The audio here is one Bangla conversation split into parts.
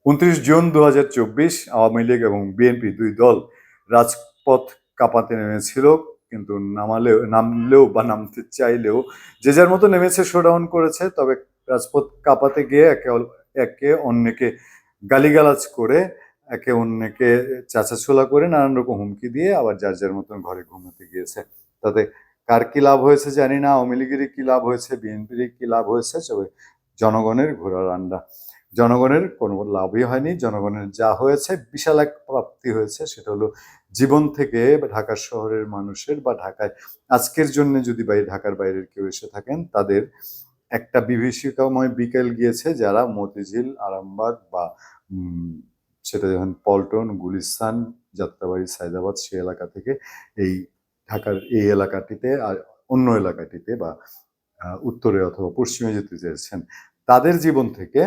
29 জুন 2024 আওয়ামী লীগ এবং বিএনপি দুই দল রাজপথ কাঁপাতে নেমেছিল, কিন্তু নামলেও বা নামতে চাইলেও যে যার মতো নেমেছে, শোডাউন করেছে। তবে রাজপথ কাঁপাতে গিয়ে একে অন্যকে গালিগালাজ করে, একে অন্যকে চাঁচাছোলা করে, নানান রকম হুমকি দিয়ে আবার যার যার মতন ঘরে ঘুমাতে গিয়েছে। তাতে কার কি লাভ হয়েছে জানি না, আওয়ামী লীগেরই কি লাভ হয়েছে, বিএনপির কি লাভ হয়েছে, তবে জনগণের ঘোড়ার আন্ডা। জনগণের কোনো লাভই হয়নি। জনগণের যা হয়েছে বিশাল এক প্রাপ্তি হয়েছে, সেটা হলো জীবন থেকে ঢাকা শহরের মানুষের বা ঢাকায় আজকের জন্য যদি ঢাকার বাইরের কেউ এসে থাকেন, তাদের একটা বিভীষিকাময় বিকেল গিয়েছে, যারা মতিঝিল, আরামবাগ বা সেটা যখন পল্টন, গুলিস্তান, যাত্রাবাড়ি, সায়দাবাদ সে এলাকা থেকে এই ঢাকার এই এলাকাটিতে আর অন্য এলাকাটিতে বা উত্তরে অথবা পশ্চিমে যেতে চেয়েছেন, তাদের জীবন থেকে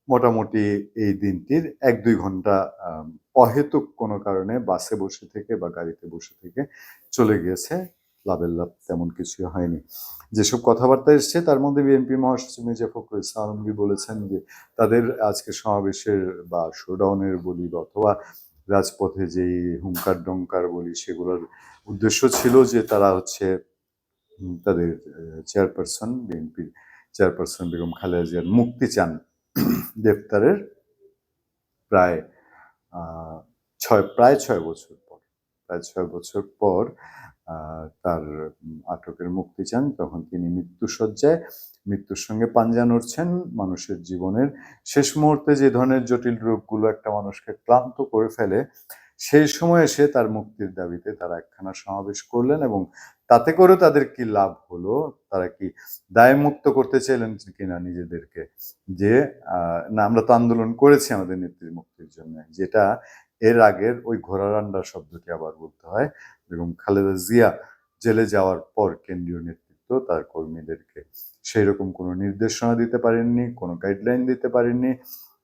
মোটামুটি এই দিনটির 1-2 ঘন্টা অহেতুক কোনো কারণে বাসে বসে থেকে বা গাড়িতে বসে থেকে চলে গিয়েছে। লাভের লাভ তেমন কিছুই হয়নি। যেসব কথাবার্তা এসছে তার মধ্যে বিএনপি মহাসচিব মির্জা ফখরুল ইসলাম আলমগীর বলেছেন যে তাদের আজকে সমাবেশের বা শোডাউনের বলি অথবা রাজপথে যেই হুঙ্কার ডঙ্কার বলি, সেগুলোর উদ্দেশ্য ছিল যে তারা হচ্ছে তাদের চেয়ারপারসন, বিএনপির চেয়ারপারসন বেগম খালেদা জিয়ার মুক্তি চান। গ্রেপ্তারের প্রায় 6 বছর পর, প্রায় 6 বছর পর তার আটকের মুক্তি চান। তখন তিনি মৃত্যুর সঙ্গে পাঞ্জা নড়ছেন। মানুষের জীবনের শেষ মুহূর্তে যে ধরনের জটিল রোগগুলো একটা মানুষকে ক্লান্ত করে ফেলে, সেই সময় এসে তার মুক্তির দাবিতে তারা একখানা সমাবেশ করলেন, এবং তাতে করে তাদের কি লাভ হলো, তারা কি দায়মুক্ত করতে চাইলেন কিনা নিজেদেরকে, যে না আমরা তো আন্দোলন করেছি আমাদের নেত্রীর মুক্তির জন্য, যেটা এর আগের ওই ঘোড়ারান্ডা শব্দটি আবার বলতে হয়। বেগম খালেদা জিয়া জেলে যাওয়ার পর কেন্দ্রীয় নেতৃত্ব তার কর্মীদেরকে সেই রকম কোনো নির্দেশনা দিতে পারেননি, কোনো গাইডলাইন দিতে পারেননি,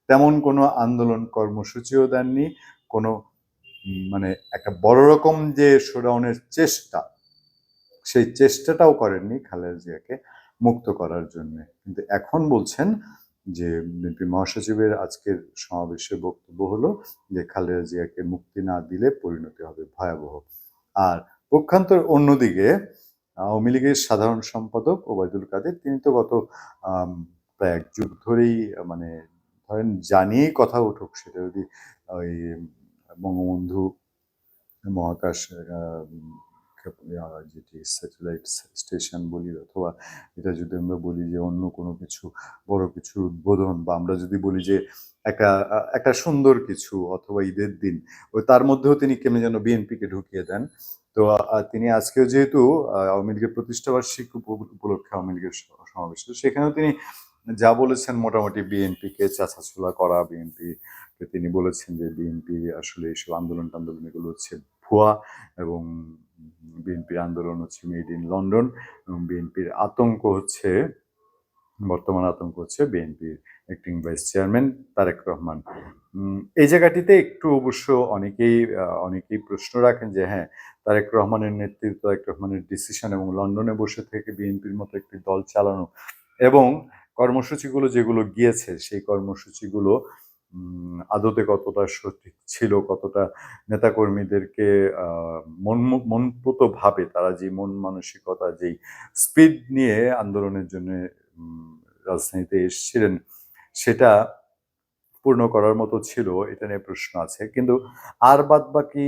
তেমন কোনো আন্দোলন কর্মসূচিও দেননি, কোনো মানে একটা বড় রকম যে শোডাউনের চেষ্টা, সেই চেষ্টাটাও করেননি খালেদা জিয়াকে মুক্ত করার জন্য। কিন্তু এখন বলছেন যে বিএনপি মহাসচিবের আজকের সমাবেশে বক্তব্য হলো যে খালেদা জিয়াকে মুক্তি না দিলে পরিণতি হবে ভয়াবহ। আর পক্ষান্তর অন্যদিকে আওয়ামী লীগের সাধারণ সম্পাদক ওবায়দুল কাদের, তিনি তো গত প্রায় 1 যুগ ধরেই মানে ধরেন জানিয়েই কথা উঠুক, সেটা যদি ওই বঙ্গবন্ধু মহাকাশ যেটি স্যাটেলাইট স্টেশন বলি, অথবা এটা যদি আমরা বলি যে অন্য কোনো কিছু বড় কিছুর উদ্বোধন, বা আমরা যদি বলি যে একটা সুন্দর কিছু, অথবা ঈদের দিন, ওই তার মধ্যেও তিনি কেমন যেন বিএনপিকে ঢুকিয়ে দেন। তো তিনি আজকেও যেহেতু আওয়ামী লীগের প্রতিষ্ঠাবার্ষিকী উপলক্ষে আওয়ামী লীগের সমাবেশ, সেখানেও তিনি যা বলেছেন মোটামুটি বিএনপিকে চাঁচাছোলা করা, বিএনপিকে তিনি বলেছেন যে বিএনপি আসলে এইসব আন্দোলন এগুলো হচ্ছে ভুয়া, এবং বিএনপির আন্দোলন হচ্ছে মেড ইন লন্ডন, এবং বিএনপির আতঙ্ক হচ্ছে, বর্তমান আতঙ্ক হচ্ছে বিএনপির acting vice chairman Tarique Rahman. এই জায়গাটিতে একটু অবশ্য অনেকেই প্রশ্ন রাখেন যে হ্যাঁ, তারেক রহমানের নেতৃত্ব, তারেক রহমানের ডিসিশন এবং লন্ডনে বসে থেকে বিএনপির মতো একটি দল চালানো, এবং কর্মসূচিগুলো যেগুলো গিয়েছে, সেই কর্মসূচিগুলো আদতে কতটা সঠিক ছিল, কতটা নেতাকর্মীদেরকে মনপুতভাবে তারা যে মন মানসিকতা, যেই স্পিড নিয়ে আন্দোলনের জন্য রাজধানীতে এসেছিলেন, সেটা পূর্ণ করার মতো ছিল, এটা নিয়ে প্রশ্ন আছে। কিন্তু আর বাদ বাকি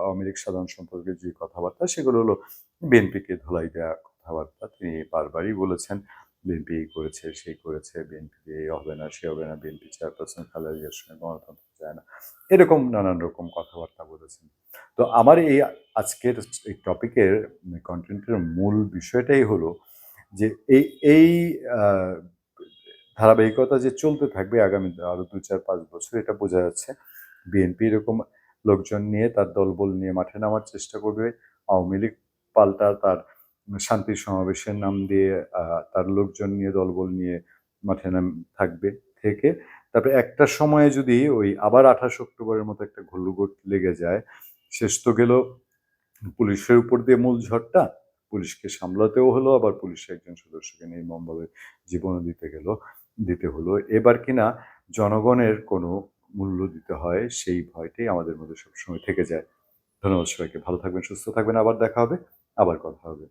আওয়ামী লীগ সাধারণ সম্পাদকের যে কথাবার্তা, সেগুলো হলো বিএনপিকে ধোলাই দেওয়া কথাবার্তা। তিনি বারবারই বলেছেন বিএনপি এই করেছে, সেই করেছে, বিএনপি এই হবে না, সে হবে না, বিএনপি চেয়ারপারসন খালেদা জিয়ার সঙ্গে গণতন্ত্র চায় না, এরকম নানান রকম কথাবার্তা বলেছেন। তো আমার এই আজকের এই টপিকের কন্টেন্টের মূল বিষয়টাই হলো যে এই ধারাবাহিকতা যে চলতে থাকবে আগামী আরো 2-4-5 বছর, এটা বোঝা যাচ্ছে। বিএনপি এরকম লোকজন নিয়ে, তার দলবল নিয়ে মাঠে নামার চেষ্টা করবে। আওয়ামী লীগ পাল্টা তার শান্তি সমাবেশের নাম দিয়ে তার লোকজন নিয়ে, দলবল নিয়ে মাঠে থাকবে থেকে, তারপরে একটা সময়ে যদি ওই আবার 28 অক্টোবরের মতো একটা ঘল্লুঘট লেগে যায়, শেষ তো গেল পুলিশের উপর দিয়ে মূল ঝড়টা, পুলিশকে সামলাতেও হলো, আবার পুলিশের একজন সদস্যকে নির্মমভাবে জীবনও দিতে হলো। এবার কিনা জনগণের কোনো মূল্য দিতে হয়, সেই ভয়টাই আমাদের মধ্যে সবসময় থেকে যায়। ধন্যবাদ সবাইকে। ভালো থাকবেন, সুস্থ থাকবেন। আবার দেখা হবে, আবার কথা হবে।